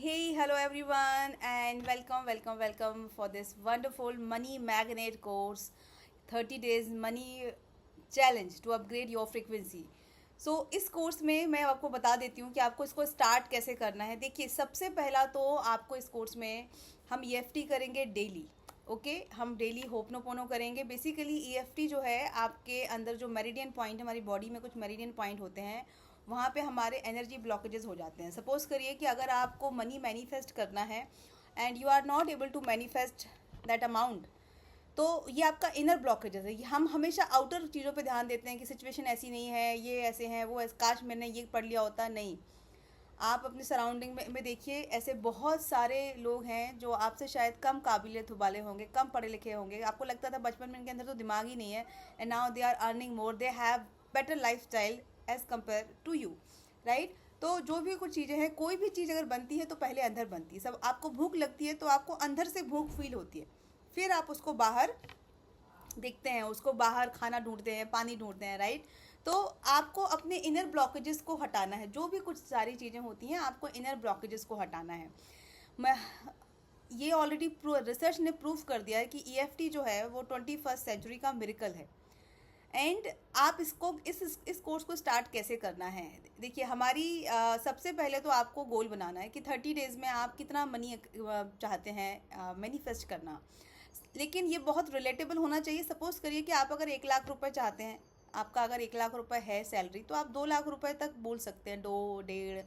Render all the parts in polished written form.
Hey, hello everyone, and welcome for this wonderful Money Magnet course 30 days money challenge to upgrade your frequency. इस course में मैं आपको बता देती हूँ कि आपको इसको स्टार्ट कैसे करना है। देखिए, सबसे पहला तो आपको इस कोर्स में हम EFT करेंगे डेली। ओके, हम डेली होपनोपोनो करेंगे। बेसिकली EFT जो है, आपके अंदर जो मेरिडियन पॉइंट है, हमारी बॉडी में कुछ मेरिडियन पॉइंट होते हैं, वहाँ पे हमारे एनर्जी ब्लॉकेजेस हो जाते हैं। सपोज करिए कि अगर आपको मनी मैनिफेस्ट करना है and you are not able to manifest that amount, तो ये आपका इनर ब्लॉकेजेस है। हम हमेशा आउटर चीज़ों पे ध्यान देते हैं कि सिचुएशन ऐसी नहीं है, ये ऐसे हैं, वो ऐसे, काश मैंने ये पढ़ लिया होता। नहीं, आप अपने सराउंडिंग में देखिए, ऐसे बहुत सारे लोग हैं जो आपसे शायद कम काबिलियत वाले होंगे, कम पढ़े लिखे होंगे। आपको लगता था बचपन में इनके अंदर तो दिमाग ही नहीं है, and now they are earning more, they have better lifestyle as compare to you, right. तो जो भी कुछ चीज़ें हैं, कोई भी चीज़ अगर बनती है तो पहले अंदर बनती है। सब आपको भूख लगती है तो आपको अंदर से भूख फील होती है, फिर आप उसको बाहर देखते हैं, उसको बाहर खाना ढूंढते हैं, पानी ढूंढते हैं, राइट। तो आपको अपने इनर ब्लॉकेजेस को हटाना है। जो भी कुछ सारी चीज़ें होती हैं, आपको इनर ब्लॉकेजेस को हटाना है। मैं ये ऑलरेडी रिसर्च ने प्रूव कर दिया है कि EFT जो है वो 21st सेंचुरी का मिरेकल है। एंड आप इसको इस कोर्स को स्टार्ट कैसे करना है। देखिए, हमारी सबसे पहले तो आपको गोल बनाना है कि 30 डेज़ में आप कितना मनी चाहते हैं मैनिफेस्ट करना। लेकिन ये बहुत रिलेटेबल होना चाहिए। सपोज करिए कि आप अगर 1 लाख रुपए चाहते हैं, आपका अगर 1 लाख रुपए है सैलरी, तो आप 2 लाख रुपए तक बोल सकते हैं, 2 डेढ़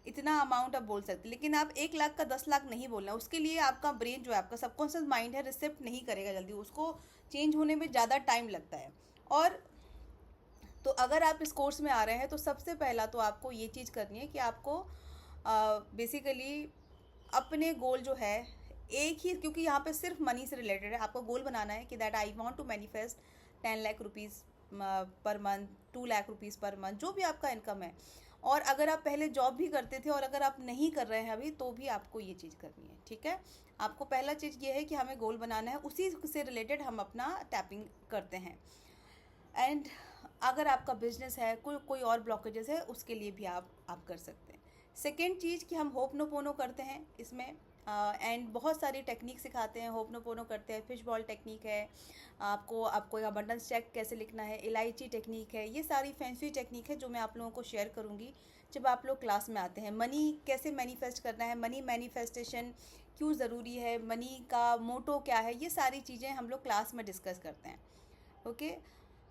इतना अमाउंट आप बोल सकते हैं। लेकिन आप 1 लाख का 10 लाख नहीं बोलना। उसके लिए आपका ब्रेन जो है, आपका सबकॉन्शियस माइंड है, रिसेप्ट नहीं करेगा जल्दी, उसको चेंज होने में ज़्यादा टाइम लगता है। और तो अगर आप इस कोर्स में आ रहे हैं तो सबसे पहला तो आपको ये चीज़ करनी है कि आपको बेसिकली अपने गोल जो है एक ही, क्योंकि यहाँ पे सिर्फ मनी से रिलेटेड है, आपको गोल बनाना है कि that I want to manifest 10 lakh rupees per month, 2 lakh rupees per month, जो भी आपका इनकम है। और अगर आप पहले जॉब भी करते थे और अगर आप नहीं कर रहे हैं अभी, तो भी आपको ये चीज़ करनी है, ठीक है। आपको पहला चीज़ ये है कि हमें गोल बनाना है, उसी से रिलेटेड हम अपना टैपिंग करते हैं। एंड अगर आपका बिजनेस है, कोई और ब्लॉकेजेस है, उसके लिए भी आप कर सकते हैं। सेकेंड चीज़ कि हम होपनोपोनो करते हैं इसमें, एंड बहुत सारी टेक्निक सिखाते हैं। होपनोपोनो करते हैं, फिश बॉल टेक्निक है, आपको अबंडेंस चेक कैसे लिखना है, इलायची टेक्निक है, ये सारी फैंसी टेक्निक है जो मैं आप लोगों को शेयर करूँगी जब आप लोग क्लास में आते हैं। मनी कैसे मैनिफेस्ट करना है, मनी मैनिफेस्टेशन क्यों ज़रूरी है, मनी का मोटो क्या है, ये सारी चीज़ें हम लोग क्लास में डिस्कस करते हैं। Okay,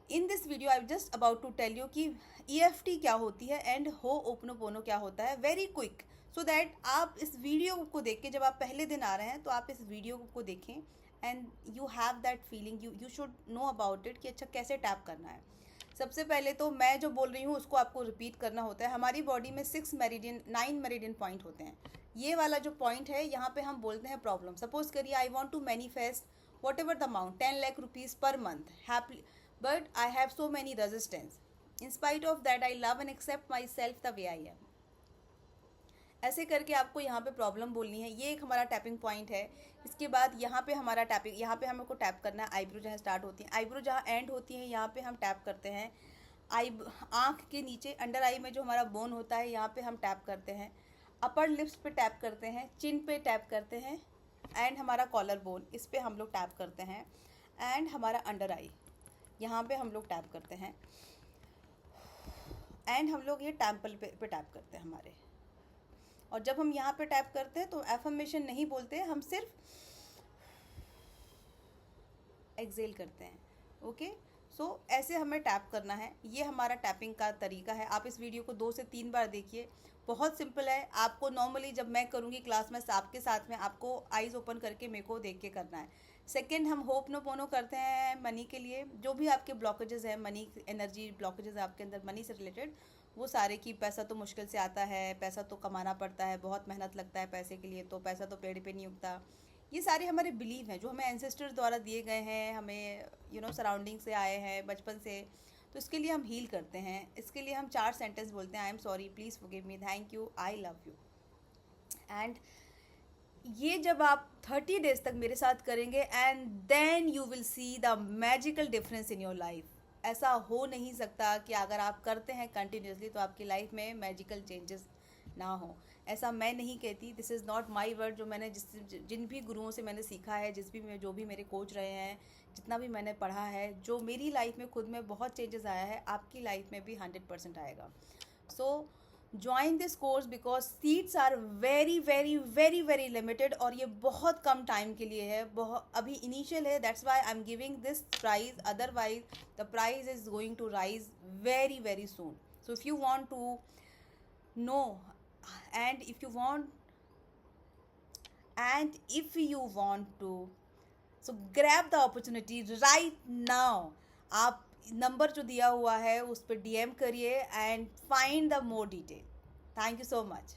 in this video I just about to tell you कि EFT क्या होती है एंड होपनोपोनो क्या होता है, वेरी क्विक, सो दैट आप इस वीडियो को देख के, जब आप पहले दिन आ रहे हैं तो आप इस वीडियो को देखें and you have that feeling, you should know about it कि अच्छा कैसे टैप करना है। सबसे पहले तो मैं जो बोल रही हूँ उसको आपको रिपीट करना होता है। हमारी बॉडी में 9 मेरिडियन पॉइंट होते हैं। ये वाला जो पॉइंट है, यहाँ पे हम बोलते हैं प्रॉब्लम। सपोज करिए I want to manifest whatever the amount 10 lakh rupees per month happy, but I have so many resistance. In spite of that, I love and accept myself the way I am. ऐसे करके आपको यहाँ पे problem बोलनी है। ये एक हमारा टैपिंग पॉइंट है। इसके बाद यहाँ पे हमारा टैपिंग, यहाँ पे हमको टैप करना है आईब्रो जहाँ स्टार्ट होती है, आईब्रो जहाँ एंड होती है, यहाँ पे हम टैप करते हैं। आँख के नीचे अंडर आई में जो हमारा बोन होता है, यहाँ पे हम टैप करते हैं। अपर लिप्स पे टैप करते हैं, चिन पे टैप करते हैं, एंड हमारा कॉलर बोन, इस पे हम लोग टैप करते हैं। एंड हमारा अंडर आई, यहाँ पे हम लोग टैप करते हैं। एंड हम लोग ये टेम्पल पे टैप करते हैं हमारे। और जब हम यहाँ पे टैप करते हैं तो एफर्मेशन नहीं बोलते, हम सिर्फ एक्सेल करते हैं। ओके, सो ऐसे हमें टैप करना है। ये हमारा टैपिंग का तरीका है। आप इस वीडियो को 2 से 3 बार देखिए, बहुत सिंपल है। आपको नॉर्मली जब मैं करूँगी क्लास में आपके साथ में, आपको आइज़ ओपन करके मेरे को देख के करना है। सेकेंड, हम होपनोपोनो करते हैं मनी के लिए। जो भी आपके ब्लॉकेजेस हैं, मनी एनर्जी ब्लॉकेजेस है आपके अंदर मनी से रिलेटेड, वो सारे की पैसा तो मुश्किल से आता है, पैसा तो कमाना पड़ता है, बहुत मेहनत लगता है पैसे के लिए, तो पैसा तो पेड़ पे नहीं उगता। ये सारे हमारे बिलीव हैं जो हमें एंसेस्टर्स द्वारा दिए गए हैं, हमें सराउंडिंग से आए हैं, बचपन से। तो इसके लिए हम हील करते हैं। इसके लिए हम 4 सेंटेंस बोलते हैं, I am sorry, please forgive me, thank you, I love you. And ये जब आप 30 डेज तक मेरे साथ करेंगे, and then you will see the magical difference in your life. ऐसा हो नहीं सकता कि अगर आप करते हैं कंटिन्यूसली तो आपकी लाइफ में मैजिकल चेंजेस ना हो। ऐसा मैं नहीं कहती, this is not my word. जो मैंने जिन भी गुरुओं से मैंने सीखा है, जो भी मेरे कोच रहे हैं, जितना भी मैंने पढ़ा है, जो मेरी लाइफ में खुद में बहुत चेंजेस आया है, आपकी लाइफ में भी 100% आएगा। So join this course because seats are very very very very limited, और ये बहुत कम टाइम के लिए है, बहुत अभी इनिशियल है, that's why I am giving this price, otherwise the price is going to rise very very soon. So if you want to know and if you want to, so grab the opportunity right now. आप number जो दिया हुआ है उस पर DM करिए and find the more detail. Thank you so much.